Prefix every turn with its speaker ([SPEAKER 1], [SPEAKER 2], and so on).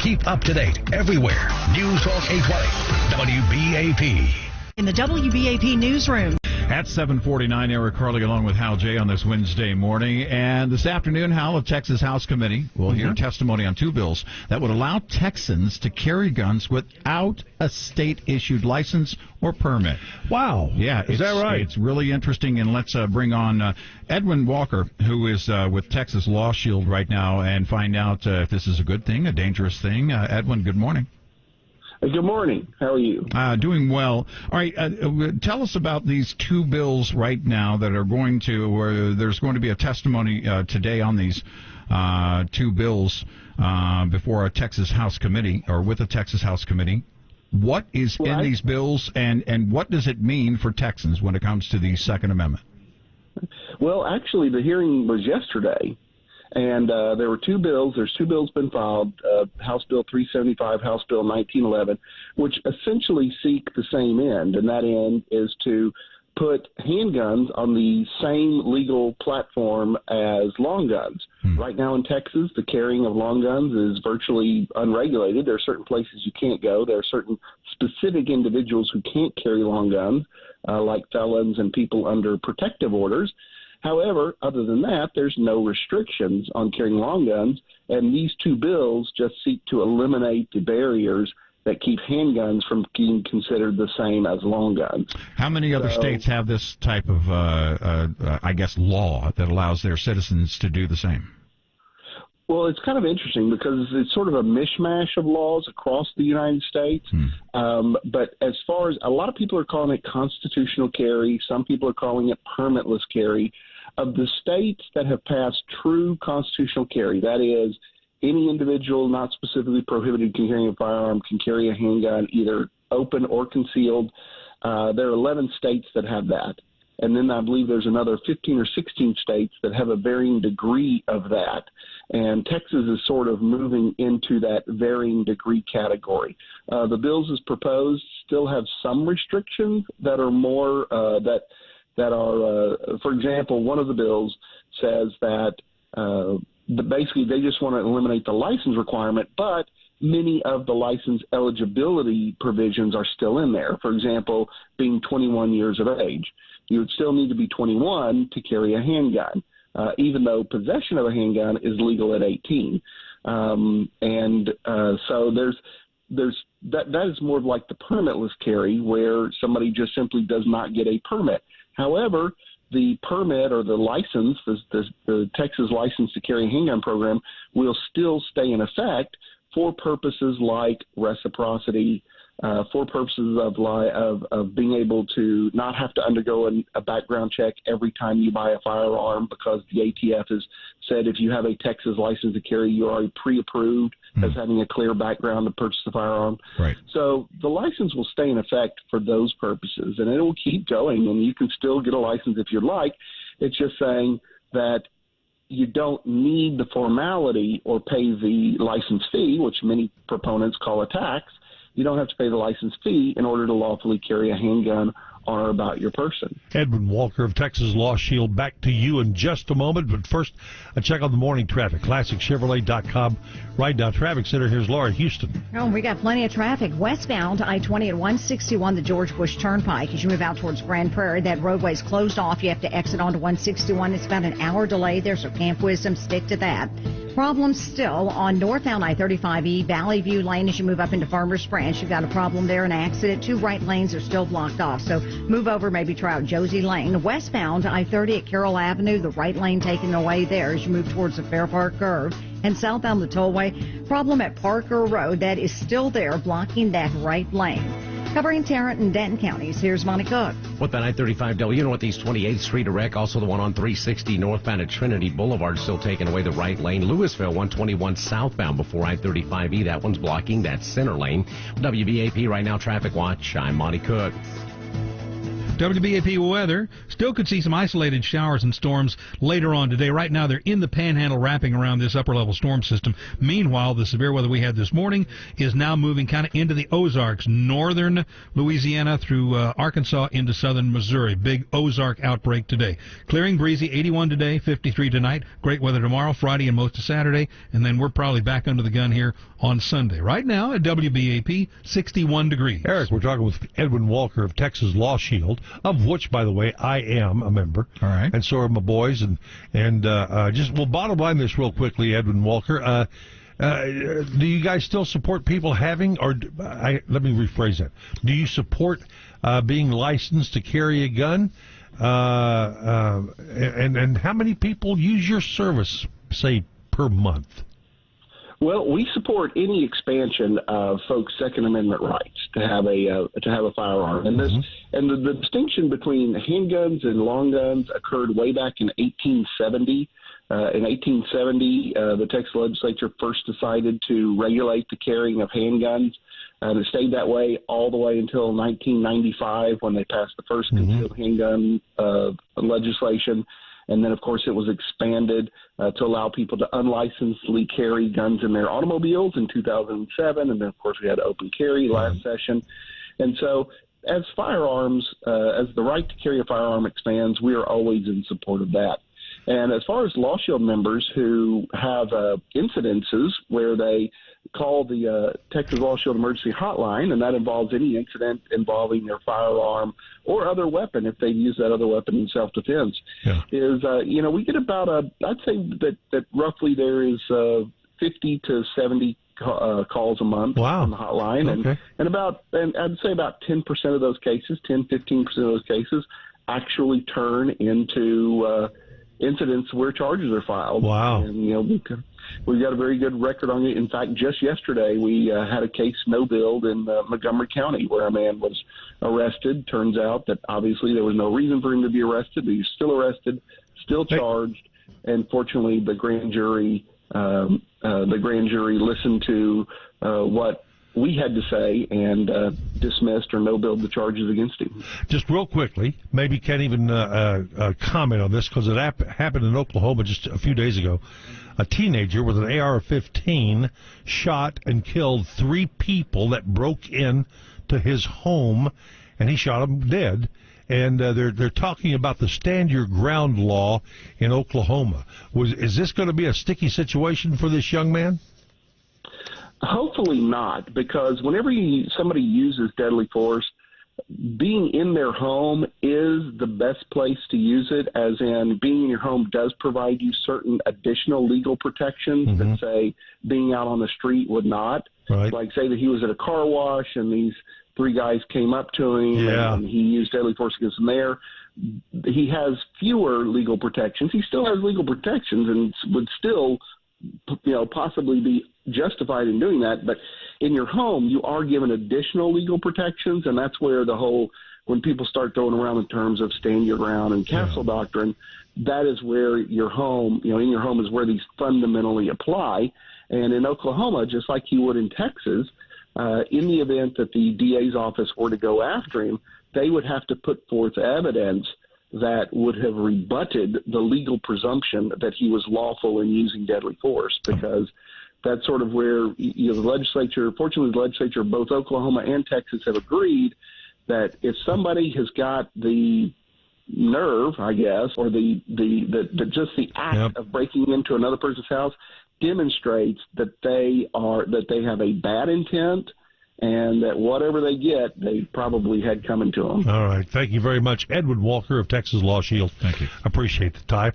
[SPEAKER 1] Keep up to date everywhere. News Talk 820 WBAP.
[SPEAKER 2] In the WBAP newsroom.
[SPEAKER 3] At 7:49, Eric Carly along with Hal J on this Wednesday morning. And this afternoon, Hal, of Texas House Committee will hear testimony on two bills that would allow Texans to carry guns without a state-issued license or permit.
[SPEAKER 4] Wow.
[SPEAKER 3] Yeah.
[SPEAKER 4] Is that right?
[SPEAKER 3] It's really interesting. And let's bring on Edwin Walker, who is with Texas Law Shield right now, and find out if this is a good thing, a dangerous thing. Edwin, good morning.
[SPEAKER 5] Good morning. How are you?
[SPEAKER 3] Doing well. All right. Tell us about these two bills right now that are going to, or there's going to be a testimony today on these two bills before a Texas House Committee, or with a Texas House Committee. What is in these bills, and what does it mean for Texans when it comes to the Second Amendment?
[SPEAKER 5] Well, actually, the hearing was yesterday. And there were two bills. There's two bills been filed, House Bill 375, House Bill 1911, which essentially seek the same end, and that end is to put handguns on the same legal platform as long guns. Right now in Texas, the carrying of long guns is virtually unregulated. There are certain places you can't go. There are certain specific individuals who can't carry long guns, like felons and people under protective orders. However, other than that, there's no restrictions on carrying long guns, and these two bills just seek to eliminate the barriers that keep handguns from being considered the same as long guns.
[SPEAKER 3] How many other states have this type of, law that allows their citizens to do the same?
[SPEAKER 5] Well, it's kind of interesting because it's sort of a mishmash of laws across the United States. But as far as a lot of people are calling it constitutional carry, some people are calling it permitless carry. Of the states that have passed true constitutional carry, that is, any individual not specifically prohibited from carrying a firearm can carry a handgun, either open or concealed. There are 11 states that have that. And then I believe there's another 15 or 16 states that have a varying degree of that. And Texas is sort of moving into that varying degree category. The bills as proposed still have some restrictions that are more for example, one of the bills says that basically they just want to eliminate the license requirement, but many of the license eligibility provisions are still in there. For example, being 21 years of age. You would still need to be 21 to carry a handgun, even though possession of a handgun is legal at 18. So that is more like the permitless carry, where somebody just simply does not get a permit. However, the permit or the license, the Texas license to carry a handgun program, will still stay in effect for purposes like reciprocity, for purposes of being able to not have to undergo a background check every time you buy a firearm, because the ATF has said if you have a Texas license to carry, you're already pre-approved as having a clear background to purchase the firearm.
[SPEAKER 3] Right.
[SPEAKER 5] So the license will stay in effect for those purposes, and it will keep going, and you can still get a license if you'd like. It's just saying that you don't need the formality or pay the license fee, which many proponents call a tax. You don't have to pay the license fee in order to lawfully carry a handgun on or about your person.
[SPEAKER 4] Edwin Walker of Texas Law Shield, back to you in just a moment. But first, a check on the morning traffic. ClassicChevrolet.com. Right now, Traffic Center. Here's Laura Houston.
[SPEAKER 2] Oh, we got plenty of traffic. Westbound, I-20 at 161, the George Bush Turnpike. As you move out towards Grand Prairie, that roadway's closed off. You have to exit onto 161. It's about an hour delay there, so Camp Wisdom, stick to that. Problems still on northbound I-35E, Valley View Lane as you move up into Farmers Branch. You've got a problem there, an accident. Two right lanes are still blocked off, so move over, maybe try out Josie Lane. Westbound I-30 at Carroll Avenue, the right lane taken away there as you move towards the Fair Park curve. And southbound the tollway, problem at Parker Road, that is still there, blocking that right lane. Covering Tarrant and Denton counties, here's Monty Cook.
[SPEAKER 6] With that I-35W, Northeast 28th Street, a wreck. Also the one on 360 northbound at Trinity Boulevard, still taking away the right lane. Louisville 121 southbound before I-35E. That one's blocking that center lane. WBAP right now, traffic watch. I'm Monty Cook.
[SPEAKER 7] WBAP weather, still could see some isolated showers and storms later on today. Right now, they're in the panhandle wrapping around this upper-level storm system. Meanwhile, the severe weather we had this morning is now moving kind of into the Ozarks, northern Louisiana through Arkansas into southern Missouri. Big Ozark outbreak today. Clearing, breezy, 81 today, 53 tonight. Great weather tomorrow, Friday, and most of Saturday. And then we're probably back under the gun here on Sunday. Right now at WBAP, 61 degrees.
[SPEAKER 4] Eric, we're talking with Edwin Walker of Texas Law Shield, of which, by the way, I am a member.
[SPEAKER 3] All right.
[SPEAKER 4] And so are my boys. Well, bottom line this real quickly, Edwin Walker. Do you guys still support people having, let me rephrase that. Do you support being licensed to carry a gun? And how many people use your service, say, per month?
[SPEAKER 5] Well, we support any expansion of folks' Second Amendment rights to have a firearm, and the distinction between handguns and long guns occurred way back in 1870. In 1870, the Texas legislature first decided to regulate the carrying of handguns, and it stayed that way all the way until 1995 when they passed the first concealed handgun legislation. And then, of course, it was expanded to allow people to unlicensedly carry guns in their automobiles in 2007. And then, of course, we had open carry last session. And so as firearms, as the right to carry a firearm expands, we are always in support of that. And as far as Law Shield members who have incidences where they call the Texas Law Shield Emergency Hotline, and that involves any incident involving their firearm or other weapon, if they use that other weapon in self-defense, we get about I'd say that roughly there is 50 to 70 calls a month on the hotline.
[SPEAKER 4] Okay.
[SPEAKER 5] And I'd say about 10% of those cases, 10-15% of those cases actually turn into incidents where charges are filed.
[SPEAKER 4] Wow.
[SPEAKER 5] And, we've got a very good record on it. In fact, just yesterday we had a case no billed in Montgomery County where a man was arrested. Turns out that obviously there was no reason for him to be arrested, but he was still arrested, still charged, and fortunately the grand jury listened to what we had to say and dismissed or no-billed the charges against him.
[SPEAKER 4] Just real quickly, maybe can't even comment on this because it happened in Oklahoma just a few days ago. A teenager with an AR-15 shot and killed 3 people that broke in to his home, and he shot them dead. And they're talking about the stand your ground law in Oklahoma. Is this going to be a sticky situation for this young man?
[SPEAKER 5] Hopefully not, because whenever somebody uses deadly force, being in their home is the best place to use it, as in being in your home does provide you certain additional legal protections that, say, being out on the street would not.
[SPEAKER 4] Right.
[SPEAKER 5] Like, say that he was at a car wash and these 3 guys came up to him and he used deadly force against them there. He has fewer legal protections. He still has legal protections and would still possibly be justified in doing that, but in your home you are given additional legal protections, and that's where when people start throwing around the terms of stand your ground and castle doctrine, that is where your home, in your home is where these fundamentally apply. And in Oklahoma, just like you would in Texas, in the event that the DA's office were to go after him, they would have to put forth evidence that would have rebutted the legal presumption that he was lawful in using deadly force, because that's sort of where the legislature, fortunately the legislature, both Oklahoma and Texas, have agreed that if somebody has got the nerve, I guess, or the just the act of breaking into another person's house demonstrates that they have a bad intent, and that whatever they get, they probably had coming to them.
[SPEAKER 4] All right. Thank you very much. Edwin Walker of Texas Law Shield.
[SPEAKER 3] Thank you.
[SPEAKER 4] Appreciate the time.